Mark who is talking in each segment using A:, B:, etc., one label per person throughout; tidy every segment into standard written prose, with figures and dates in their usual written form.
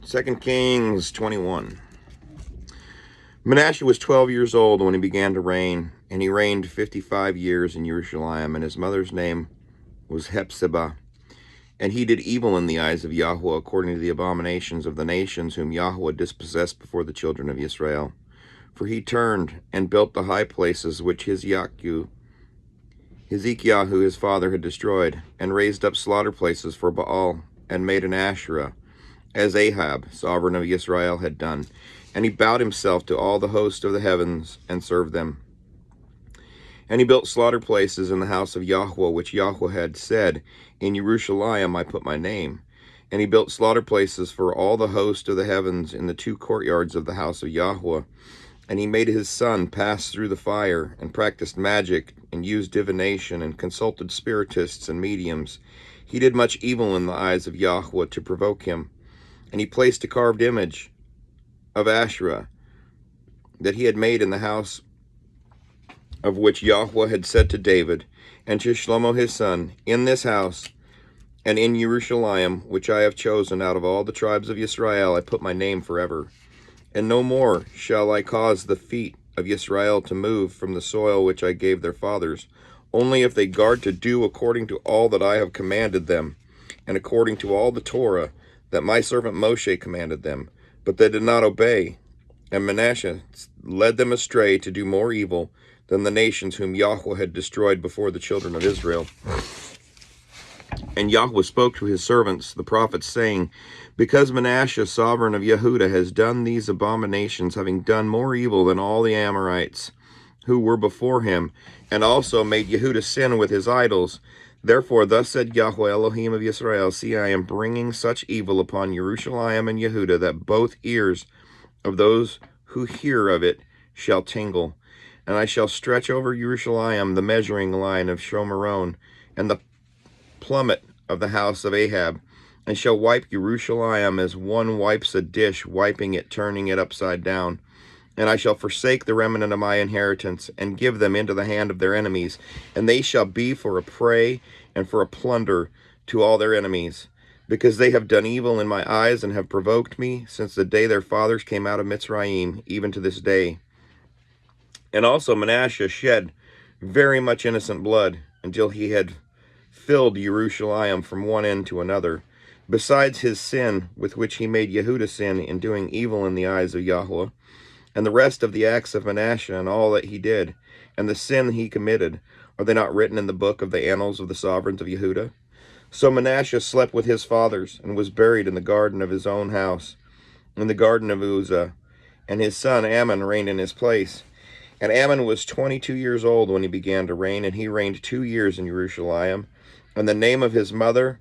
A: 2 Kings 21. Manasseh was 12 years old when he began to reign, and he reigned 55 years in Jerusalem, and his mother's name was Hephzibah. And he did evil in the eyes of Yahweh, according to the abominations of the nations whom Yahweh dispossessed before the children of Israel. For he turned and built the high places which Hezekiah his father had destroyed, and raised up slaughter places for Baal, and made an Asherah, as Ahab, sovereign of Israel, had done. And he bowed himself to all the host of the heavens, and served them. And he built slaughter places in the house of Yahweh, which Yahweh had said, In Jerusalem I put my name. And he built slaughter places for all the host of the heavens in the two courtyards of the house of Yahweh. And he made his son pass through the fire, and practiced magic, and used divination, and consulted spiritists and mediums. He did much evil in the eyes of Yahweh to provoke him. And he placed a carved image of Asherah that he had made in the house of which Yahweh had said to David and to Shlomo his son, In this house and in Jerusalem, which I have chosen out of all the tribes of Israel, I put my name forever. And no more shall I cause the feet of Israel to move from the soil which I gave their fathers, only if they guard to do according to all that I have commanded them, and according to all the Torah that my servant Moshe commanded them. But they did not obey, and Manasseh led them astray to do more evil than the nations whom Yahweh had destroyed before the children of Israel. And Yahweh spoke to his servants, the prophets, saying, Because Manasseh, sovereign of Yehudah, has done these abominations, having done more evil than all the Amorites who were before him, and also made Yehudah sin with his idols, therefore thus said Yahweh Elohim of Israel, See, I am bringing such evil upon Jerusalem and Yehudah, that both ears of those who hear of it shall tingle. And I shall stretch over Jerusalem the measuring line of Shomeron, and the plummet of the house of Ahab, and shall wipe Jerusalem as one wipes a dish, wiping it, turning it upside down. And I shall forsake the remnant of my inheritance, and give them into the hand of their enemies, and they shall be for a prey and for a plunder to all their enemies, because they have done evil in my eyes, and have provoked me since the day their fathers came out of Mitzrayim, even to this day. And also Manasseh shed very much innocent blood, until he had filled Jerusalem from one end to another, besides his sin with which he made Yehudah sin in doing evil in the eyes of Yahweh. And the rest of the acts of Manasseh, and all that he did, and the sin he committed, are they not written in the book of the annals of the sovereigns of Yehudah? So Manasseh slept with his fathers, and was buried in the garden of his own house, in the garden of Uzzah. And his son Ammon reigned in his place. And Ammon was 22 years old when he began to reign, and he reigned 2 years in Jerusalem. And the name of his mother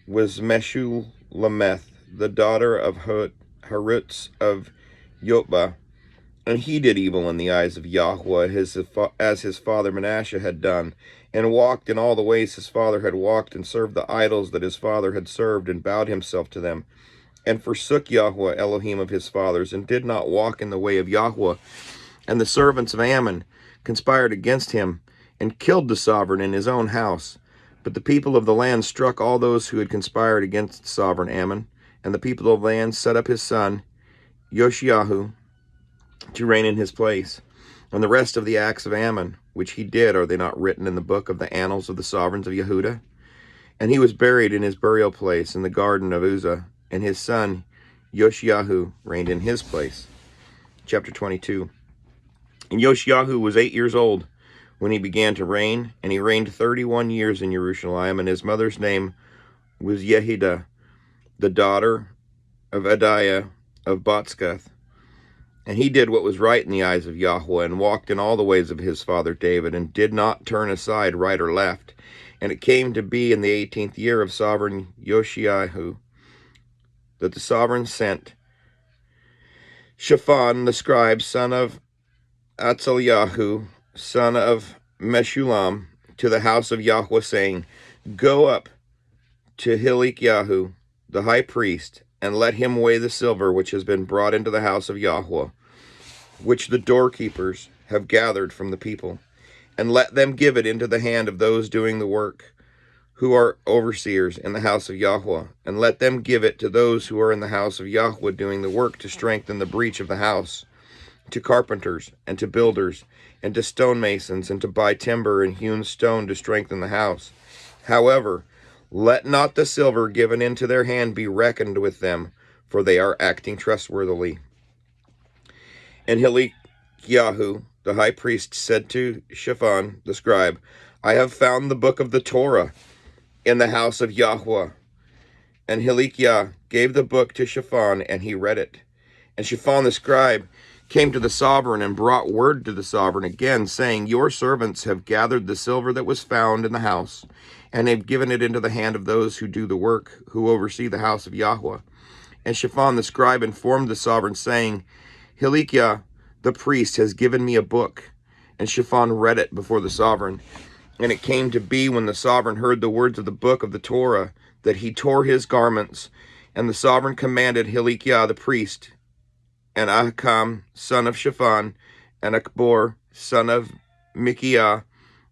A: was Meshullemeth, the daughter of Harutz of Yotba. And he did evil in the eyes of Yahweh, as his father Manasseh had done, and walked in all the ways his father had walked, and served the idols that his father had served, and bowed himself to them, and forsook Yahweh Elohim of his fathers, and did not walk in the way of Yahweh. And the servants of Ammon conspired against him, and killed the sovereign in his own house. But the people of the land struck all those who had conspired against sovereign Ammon, and the people of the land set up his son Yoshiahu to reign in his place. And the rest of the acts of Ammon, which he did, are they not written in the book of the annals of the sovereigns of Yehudah? And he was buried in his burial place in the garden of Uzzah, and his son Yoshiahu reigned in his place. Chapter 22. And Yoshiahu was 8 years old when he began to reign, and he reigned 31 years in Jerusalem, and his mother's name was Yehidah, the daughter of Adiah of Botzkath. And he did what was right in the eyes of Yahweh, and walked in all the ways of his father David, and did not turn aside right or left. And it came to be in the 18th year of sovereign Yoshiahu that the sovereign sent Shaphan the scribe, son of Atzaliahu, son of Meshullam, to the house of Yahweh, saying, Go up to Hilkiah the high priest, and let him weigh the silver which has been brought into the house of Yahweh, which the doorkeepers have gathered from the people, and let them give it into the hand of those doing the work, who are overseers in the house of Yahweh, and let them give it to those who are in the house of Yahweh doing the work to strengthen the breach of the house, to carpenters, and to builders, and to stonemasons, and to buy timber and hewn stone to strengthen the house. However, let not the silver given into their hand be reckoned with them, for they are acting trustworthily. And Hilkiah, the high priest, said to Shaphan the scribe, I have found the book of the Torah in the house of Yahweh. And Hilkiah gave the book to Shaphan, and he read it. And Shaphan the scribe came to the sovereign and brought word to the sovereign again, saying, Your servants have gathered the silver that was found in the house, and have given it into the hand of those who do the work, who oversee the house of Yahweh. And Shaphan the scribe informed the sovereign, saying, Hilkiah the priest has given me a book. And Shaphan read it before the sovereign. And it came to be, when the sovereign heard the words of the book of the Torah, that he tore his garments. And the sovereign commanded Hilkiah the priest, and Ahikam son of Shaphan, and Akbor son of Micaiah,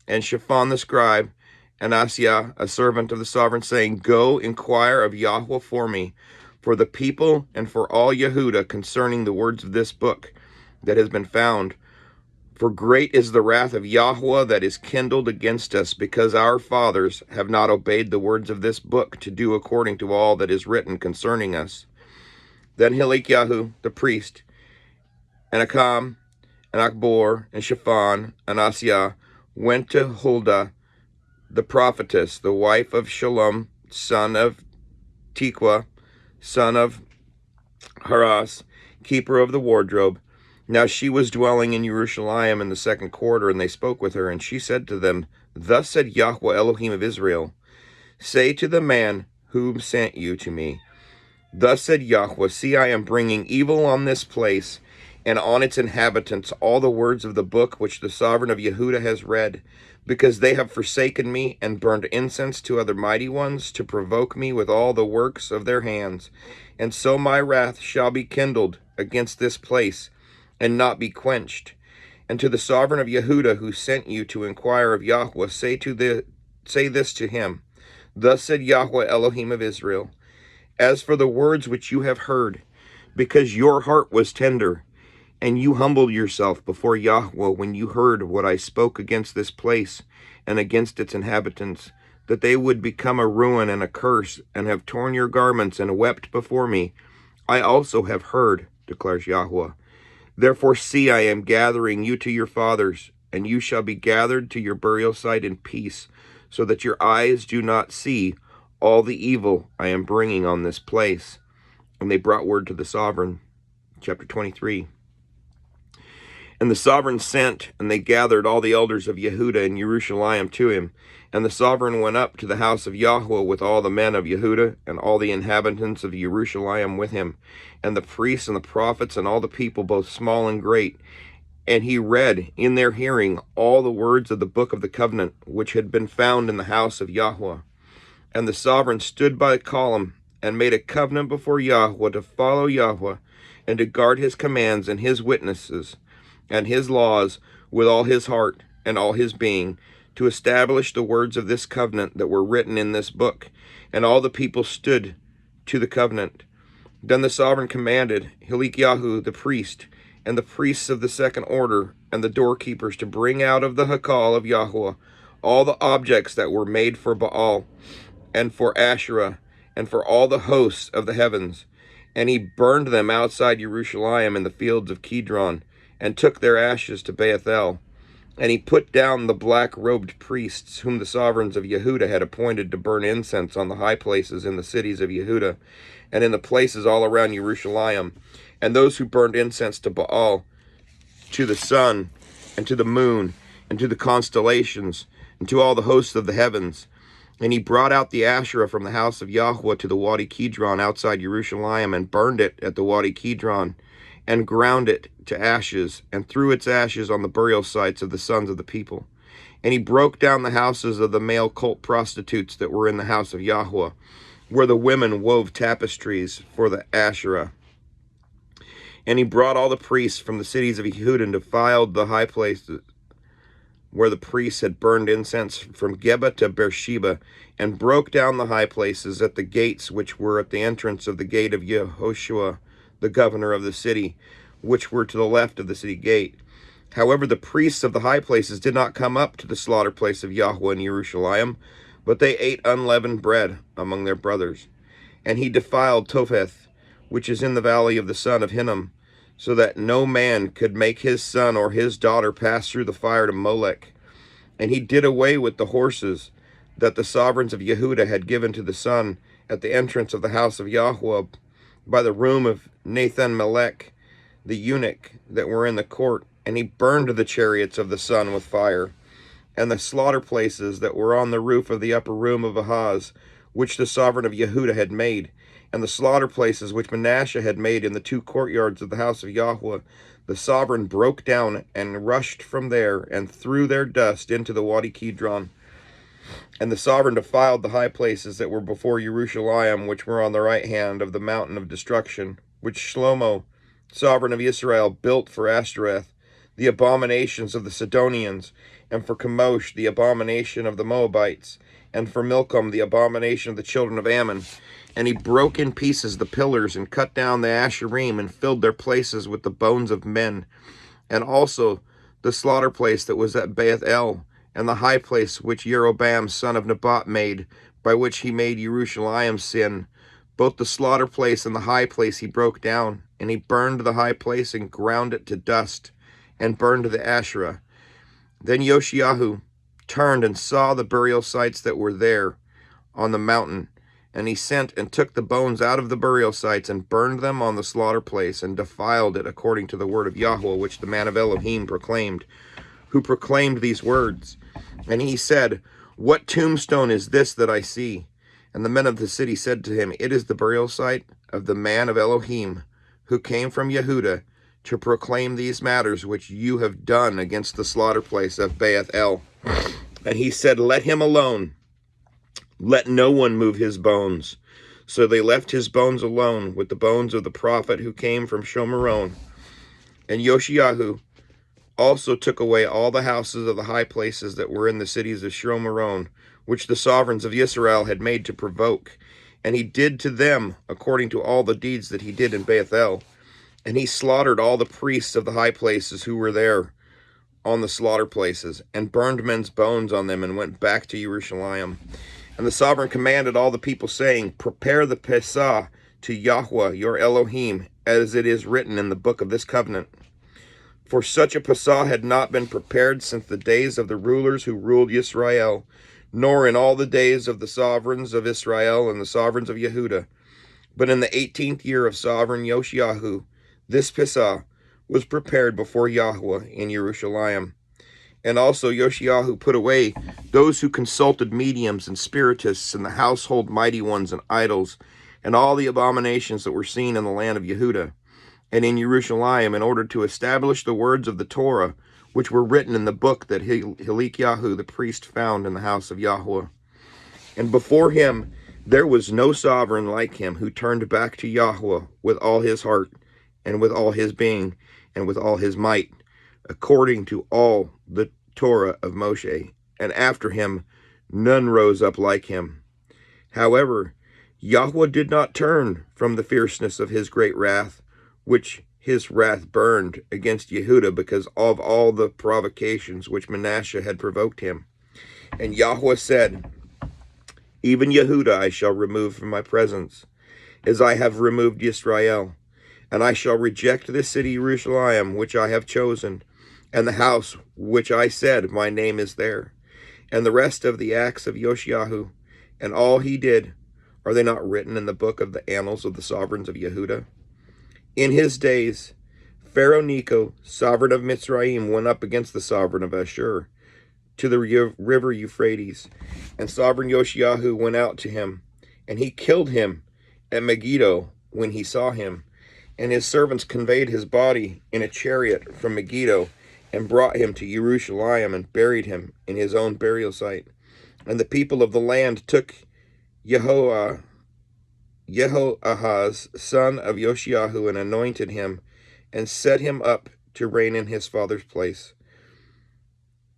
A: and Shaphan the scribe, and Asaiah a servant of the sovereign, saying, Go inquire of Yahweh for me, for the people, and for all Yehudah, concerning the words of this book that has been found. For great is the wrath of Yahweh that is kindled against us, because our fathers have not obeyed the words of this book to do according to all that is written concerning us. Then Hilkiah the priest, and Ahikam, and Akbor, and Shaphan, and Asaiah went to Huldah the prophetess, the wife of Shallum, son of Tekoa, son of Haras, keeper of the wardrobe. Now she was dwelling in Jerusalem in the second quarter, and they spoke with her, and she said to them, Thus said Yahweh Elohim of Israel, Say to the man whom sent you to me, Thus said Yahweh, See, I am bringing evil on this place and on its inhabitants, all the words of the book which the sovereign of Yehudah has read, because they have forsaken me and burned incense to other mighty ones, to provoke me with all the works of their hands. And so my wrath shall be kindled against this place, and not be quenched. And to the sovereign of Yehudah, who sent you to inquire of Yahweh, say this to him, Thus said Yahweh Elohim of Israel, As for the words which you have heard, because your heart was tender, and you humbled yourself before Yahweh when you heard what I spoke against this place and against its inhabitants, that they would become a ruin and a curse, and have torn your garments and wept before me, I also have heard, declares Yahweh. Therefore, see, I am gathering you to your fathers, and you shall be gathered to your burial site in peace, so that your eyes do not see all the evil I am bringing on this place. And they brought word to the sovereign. Chapter 23. And the sovereign sent, and they gathered all the elders of Yehudah and Jerusalem to him. And the sovereign went up to the house of Yahweh with all the men of Yehudah, and all the inhabitants of Jerusalem with him, and the priests and the prophets, and all the people, both small and great. And he read in their hearing all the words of the book of the covenant, which had been found in the house of Yahweh. And the sovereign stood by a column, and made a covenant before Yahweh to follow Yahweh, and to guard his commands and his witnesses, and his laws with all his heart and all his being, to establish the words of this covenant that were written in this book. And all the people stood to the covenant. Then the sovereign commanded Hilkiah the priest, and the priests of the second order, and the doorkeepers, to bring out of the Hekal of Yahweh all the objects that were made for Baal, and for Asherah, and for all the hosts of the heavens. And he burned them outside Jerusalem in the fields of Kidron, and took their ashes to Bethel. And he put down the black-robed priests, whom the sovereigns of Yehudah had appointed to burn incense on the high places in the cities of Yehudah, and in the places all around Jerusalem, and those who burned incense to Baal, to the sun, and to the moon, and to the constellations, and to all the hosts of the heavens. And he brought out the Asherah from the house of Yahweh to the Wadi Kidron outside Jerusalem, and burned it at the Wadi Kidron, and ground it to ashes, and threw its ashes on the burial sites of the sons of the people. And he broke down the houses of the male cult prostitutes that were in the house of Yahweh, where the women wove tapestries for the Asherah. And he brought all the priests from the cities of Yehudah and defiled the high places where the priests had burned incense, from Geba to Beersheba, and broke down the high places at the gates which were at the entrance of the gate of Yehoshua, the governor of the city, which were to the left of the city gate. However, the priests of the high places did not come up to the slaughter place of Yahweh in Jerusalem, but they ate unleavened bread among their brothers. And he defiled Topheth, which is in the valley of the son of Hinnom, so that no man could make his son or his daughter pass through the fire to Molech. And he did away with the horses that the sovereigns of Yehudah had given to the sun at the entrance of the house of Yahweh by the room of Nathan Melech, the eunuch, that were in the court. And he burned the chariots of the sun with fire, and the slaughter places that were on the roof of the upper room of Ahaz, which the sovereign of Yehudah had made, and the slaughter places which Manasseh had made in the two courtyards of the house of Yahweh, the sovereign broke down and rushed from there and threw their dust into the Wadi Kidron. And the sovereign defiled the high places that were before Jerusalem, which were on the right hand of the mountain of destruction, which Shlomo, sovereign of Israel, built for Ashtoreth, the abominations of the Sidonians, and for Chemosh, the abomination of the Moabites, and for Milcom, the abomination of the children of Ammon. And he broke in pieces the pillars, and cut down the Asherim, and filled their places with the bones of men. And also the slaughter place that was at Beth El, and the high place which Jeroboam son of Nebat made, by which he made Jerusalem sin. Both the slaughter place and the high place he broke down, and he burned the high place and ground it to dust, and burned the Asherah. Then Yoshiahu turned and saw the burial sites that were there on the mountain, and he sent and took the bones out of the burial sites and burned them on the slaughter place, and defiled it according to the word of Yahweh, which the man of Elohim proclaimed, who proclaimed these words. And he said, "What tombstone is this that I see?" And the men of the city said to him, "It is the burial site of the man of Elohim, who came from Yehudah to proclaim these matters which you have done against the slaughter place of Beth El." And he said, "Let him alone. Let no one move his bones." So they left his bones alone with the bones of the prophet who came from Shomeron. And Yoshiahu also took away all the houses of the high places that were in the cities of Shomeron, which the sovereigns of Israel had made to provoke. And he did to them according to all the deeds that he did in Bethel. And he slaughtered all the priests of the high places who were there on the slaughter places, and burned men's bones on them, and went back to Jerusalem. And the sovereign commanded all the people, saying, "Prepare the Pesah to Yahweh your Elohim, as it is written in the book of this covenant." For such a Pesah had not been prepared since the days of the rulers who ruled Israel, nor in all the days of the sovereigns of Israel and the sovereigns of Yehudah. But in the 18th year of sovereign Yoshiahu, this Pesah was prepared before Yahweh in Jerusalem. And also Yoshiahu put away those who consulted mediums and spiritists and the household mighty ones and idols, and all the abominations that were seen in the land of Yehudah and in Jerusalem, in order to establish the words of the Torah, which were written in the book that Hilkiah the priest found in the house of Yahweh. And before him there was no sovereign like him, who turned back to Yahweh with all his heart, and with all his being, and with all his might, according to all the Torah of Moshe. And after him none rose up like him. However, Yahweh did not turn from the fierceness of his great wrath, which his wrath burned against Yehudah, because of all the provocations which Manasseh had provoked him. And Yahweh said, "Even Yehudah I shall remove from my presence, as I have removed Yisrael. And I shall reject this city Jerusalem, which I have chosen, and the house which I said, my name is there." And the rest of the acts of Yoshiahu, and all he did, are they not written in the book of the annals of the sovereigns of Yehudah? In his days, Pharaoh Necho, sovereign of Mitzrayim, went up against the sovereign of Ashur to the river Euphrates, and sovereign Yoshiahu went out to him, and he killed him at Megiddo when he saw him. And his servants conveyed his body in a chariot from Megiddo, and brought him to Jerusalem, and buried him in his own burial site. And the people of the land took Jehoahaz, son of Yoshiahu, and anointed him, and set him up to reign in his father's place.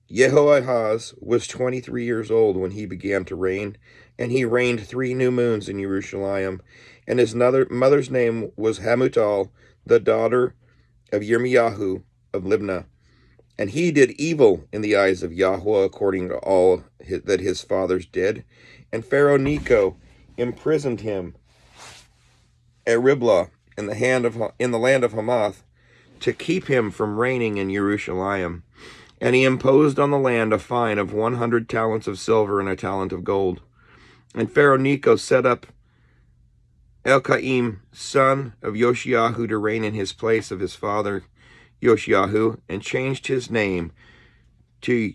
A: Jehoahaz was 23 years old when he began to reign, and he reigned 3 new moons in Jerusalem. And his mother's name was Hamutal, the daughter of Yirmiyahu of Libnah. And he did evil in the eyes of Yahweh according to all that his fathers did. And Pharaoh Necho imprisoned him at Riblah in the land of Hamath to keep him from reigning in Jerusalem. And he imposed on the land a fine of 100 talents of silver and a talent of gold. And Pharaoh Necho set up Elkaim, son of Yoshiahu, to reign in his place of his father Yoshiahu, and changed his name to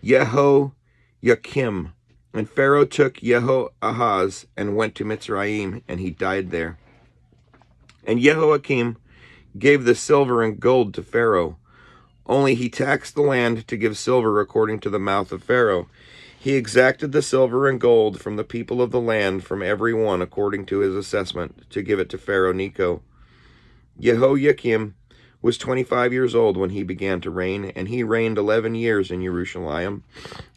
A: Yehoiakim. And Pharaoh took Jehoahaz and went to Mitzrayim, and he died there. And Jehoiakim gave the silver and gold to Pharaoh. Only he taxed the land to give silver according to the mouth of Pharaoh. He exacted the silver and gold from the people of the land, from every one according to his assessment, to give it to Pharaoh Necho. Jehoiakim was 25 years old when he began to reign, and he reigned 11 years in Jerusalem.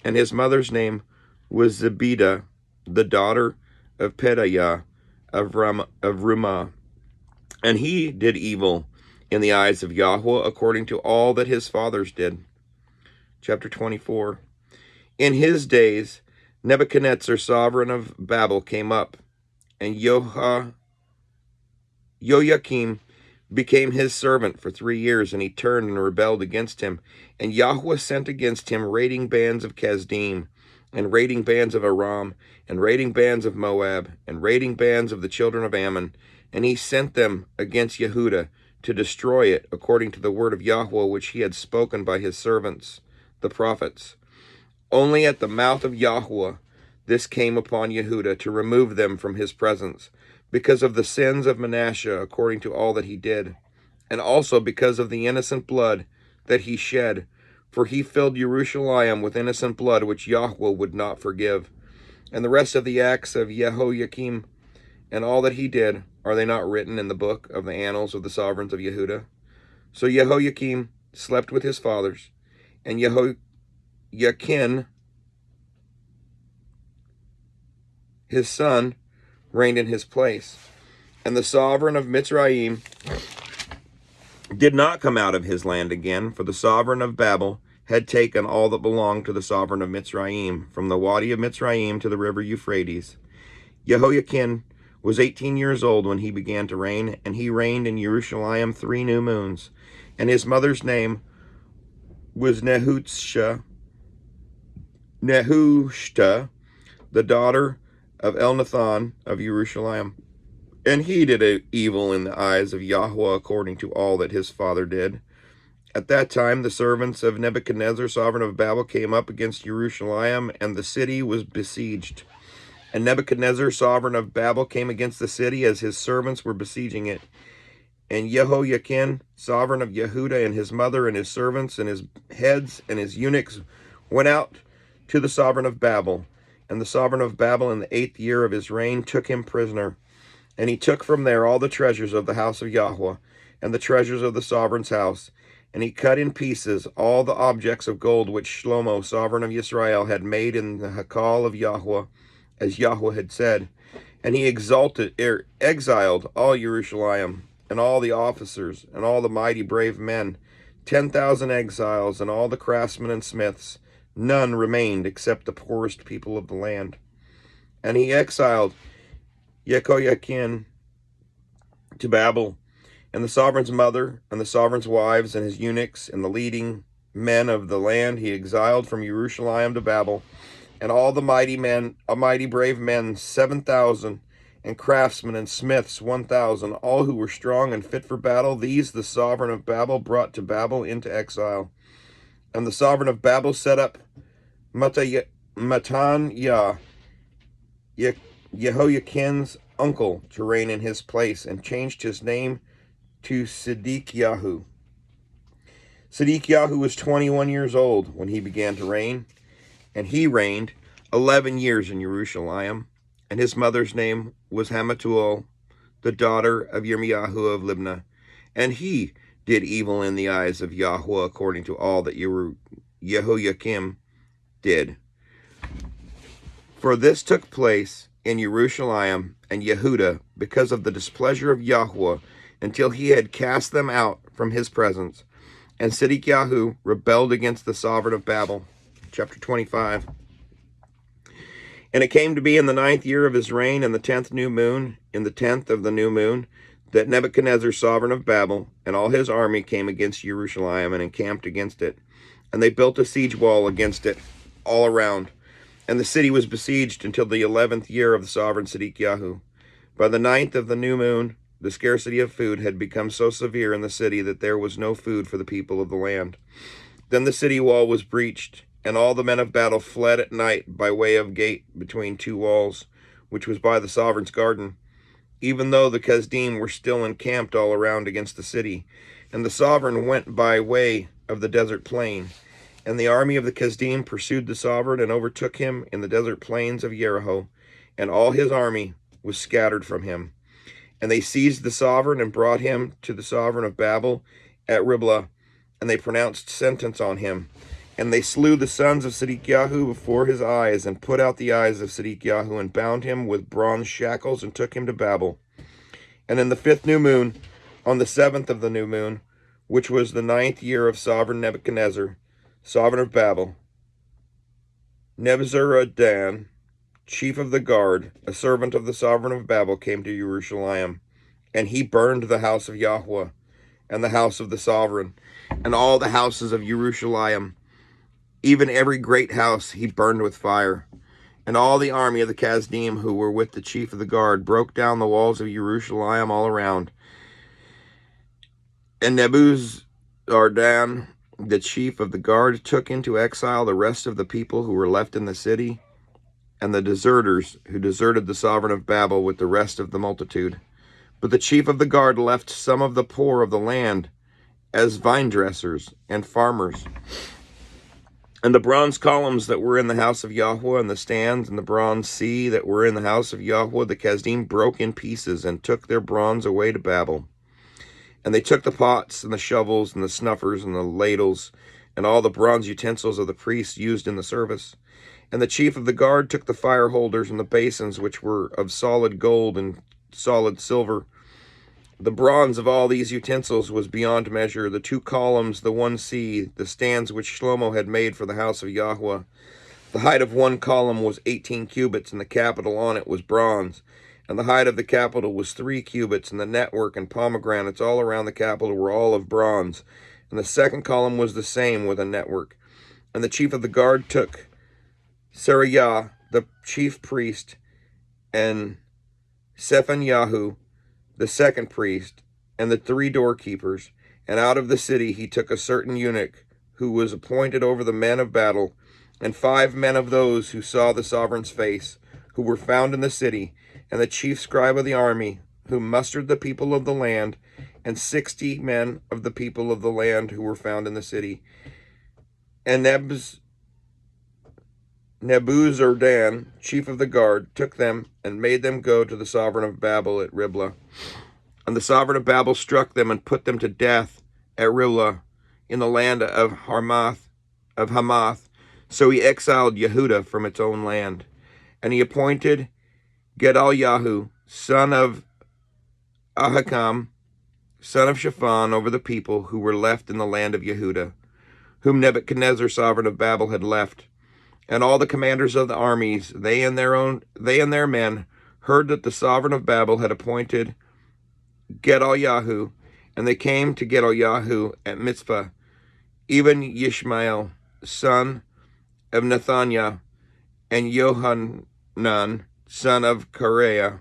A: And his mother's name was Zebidah, the daughter of Pedaiah of Rumah. And he did evil in the eyes of Yahweh according to all that his fathers did. Chapter 24. In his days, Nebuchadnezzar, sovereign of Babel, came up, and Joachim became his servant for 3 years, and he turned and rebelled against him. And Yahweh sent against him raiding bands of Kasdim, and raiding bands of Aram, and raiding bands of Moab, and raiding bands of the children of Ammon. And he sent them against Yehudah to destroy it, according to the word of Yahweh, which he had spoken by his servants, the prophets. Only at the mouth of Yahweh this came upon Yehudah, to remove them from his presence, because of the sins of Manasseh, according to all that he did, and also because of the innocent blood that he shed, for he filled Jerusalem with innocent blood, which Yahweh would not forgive. And the rest of the acts of Jehoiakim and all that he did, are they not written in the book of the annals of the sovereigns of Yehudah? So Jehoiakim slept with his fathers, and Jehoiachin, his son, reigned in his place. And the sovereign of Mitzrayim did not come out of his land again, for the sovereign of Babel had taken all that belonged to the sovereign of Mitzrayim, from the Wadi of Mitzrayim to the river Euphrates. Jehoiachin was 18 years old when he began to reign, and he reigned in Jerusalem 3 new moons. And his mother's name was Nehushta, the daughter of Elnathan of Jerusalem. And he did evil in the eyes of Yahweh according to all that his father did. At that time the servants of Nebuchadnezzar, sovereign of Babel, came up against Jerusalem, and the city was besieged. And Nebuchadnezzar, sovereign of Babel, came against the city as his servants were besieging it. And Jehoiachin, sovereign of Yehudah, and his mother, and his servants, and his heads, and his eunuchs, went out to the sovereign of Babel. And the sovereign of Babel, in the 8th year of his reign, took him prisoner. And he took from there all the treasures of the house of Yahweh, and the treasures of the sovereign's house. And he cut in pieces all the objects of gold which Shlomo, sovereign of Israel, had made in the Hekal of Yahweh, as Yahweh had said. And he exiled all Jerusalem, and all the officers, and all the mighty brave men, 10,000 exiles, and all the craftsmen and smiths. None remained except the poorest people of the land. And he exiled Jehoiachin to Babel, and the sovereign's mother, and the sovereign's wives, and his eunuchs, and the leading men of the land he exiled from Jerusalem to Babel. And all the mighty brave men, 7,000, and craftsmen and smiths, 1,000, all who were strong and fit for battle, these the sovereign of Babel brought to Babel into exile. And the sovereign of Babel set up Mattaniah, Jehoiachin's uncle, to reign in his place, and changed his name to Sidkiyahu. Sidkiyahu was 21 years old when he began to reign, and he reigned 11 years in Jerusalem. And his mother's name was Hamutal, the daughter of Yirmiyahu of Libnah. And he did evil in the eyes of Yahweh according to all that Jehoiakim did. For this took place in Jerusalem and Yehuda because of the displeasure of Yahweh, until he had cast them out from his presence. And Sidkiyahu rebelled against the sovereign of Babel. Chapter 25. And it came to be in the 9th year of his reign, in the 10th new moon, in the 10th of the new moon, that Nebuchadnezzar, sovereign of Babel, and all his army came against Jerusalem and encamped against it. And they built a siege wall against it all around. And the city was besieged until the 11th year of the sovereign Sidkiyahu. By the 9th of the new moon, the scarcity of food had become so severe in the city that there was no food for the people of the land. Then the city wall was breached, and all the men of battle fled at night by way of gate between two walls, which was by the sovereign's garden, even though the Kasdim were still encamped all around against the city. And the sovereign went by way of the desert plain. And the army of the Kasdim pursued the sovereign and overtook him in the desert plains of Jericho, and all his army was scattered from him. And they seized the sovereign and brought him to the sovereign of Babel at Riblah, and they pronounced sentence on him. And they slew the sons of Sidkiyahu before his eyes, and put out the eyes of Sidkiyahu, and bound him with bronze shackles, and took him to Babel. And in the 5th new moon, on the 7th of the new moon, which was the 9th year of sovereign Nebuchadnezzar, sovereign of Babel, Nebuzaradan, chief of the guard, a servant of the sovereign of Babel, came to Jerusalem, and he burned the house of Yahweh, and the house of the sovereign, and all the houses of Jerusalem. Even every great house he burned with fire. And all the army of the Kasdim who were with the chief of the guard broke down the walls of Jerusalem all around. And Nebuzaradan, the chief of the guard, took into exile the rest of the people who were left in the city, and the deserters who deserted the sovereign of Babel with the rest of the multitude. But the chief of the guard left some of the poor of the land as vine dressers and farmers. And the bronze columns that were in the house of Yahweh, and the stands and the bronze sea that were in the house of Yahweh, the Kasdim broke in pieces and took their bronze away to Babel. And they took the pots and the shovels and the snuffers and the ladles and all the bronze utensils of the priests used in the service. And the chief of the guard took the fire holders and the basins, which were of solid gold and solid silver. The bronze of all these utensils was beyond measure, the 2 columns, the 1 sea, the stands which Shlomo had made for the house of Yahweh. The height of 1 column was 18 cubits, and the capital on it was bronze. And the height of the capital was 3 cubits, and the network and pomegranates all around the capital were all of bronze. And the 2nd column was the same, with a network. And the chief of the guard took Seraiah, the chief priest, and Sephanyahu, the 2nd priest, and the 3 doorkeepers, and out of the city he took a certain eunuch, who was appointed over the men of battle, and 5 men of those who saw the sovereign's face, who were found in the city, and the chief scribe of the army, who mustered the people of the land, and 60 men of the people of the land who were found in the city. And Nebuzaradan, chief of the guard, took them and made them go to the sovereign of Babel at Riblah. And the sovereign of Babel struck them and put them to death at Riblah in the land of Hamath. So he exiled Yehuda from its own land. And he appointed Gedaliah, son of Ahikam, son of Shaphan, over the people who were left in the land of Yehuda, whom Nebuchadnezzar, sovereign of Babel, had left. And all the commanders of the armies, they and their men, heard that the sovereign of Babel had appointed Gedaliah, and they came to Gedaliah at Mitzpah, even Yishmael, son of Nethaniah, and Yohanan, son of Kareah,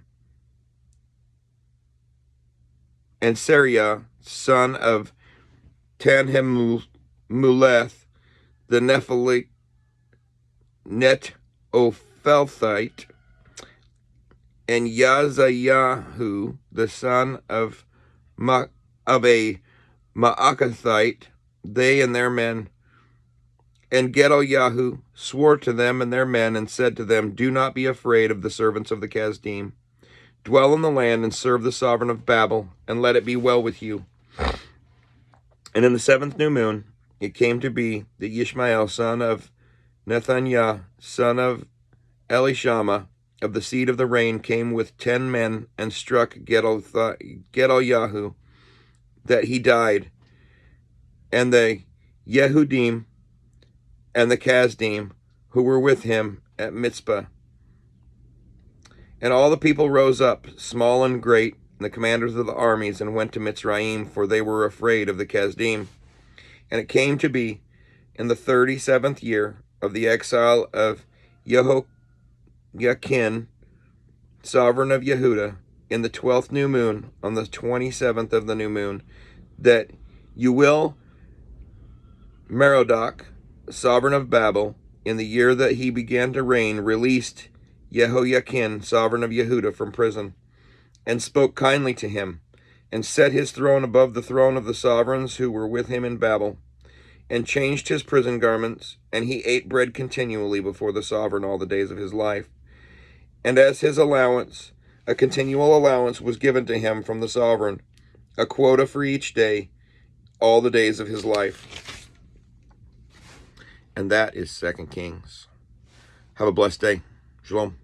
A: and Seraiah, son of Tanhemuleth, the Netophelthite, and Yazayahu, the son of a Maacathite, they and their men. And Gedaliah swore to them and their men, and said to them, Do not be afraid of the servants of the Kasdim. Dwell in the land and serve the sovereign of Babel, and let it be well with you. And in the 7th new moon, it came to be that Ishmael, son of Nethaniah, son of Elishama, of the seed of the rain, came with 10 men and struck Gedaliah, that he died, and the Yehudim and the Kasdim, who were with him at Mizpah. And all the people rose up, small and great, and the commanders of the armies, and went to Mitzrayim, for they were afraid of the Kasdim. And it came to be in the 37th year of the exile of Jehoiakim, sovereign of Yehuda, in the 12th new moon, on the 27th of the new moon, that Merodach, sovereign of Babel, in the year that he began to reign, released Jehoiakim, sovereign of Yehuda, from prison, and spoke kindly to him, and set his throne above the throne of the sovereigns who were with him in Babel, and changed his prison garments, and he ate bread continually before the sovereign all the days of his life. And as his allowance, a continual allowance was given to him from the sovereign, a quota for each day, all the days of his life. And that is 2 Kings. Have a blessed day. Shalom.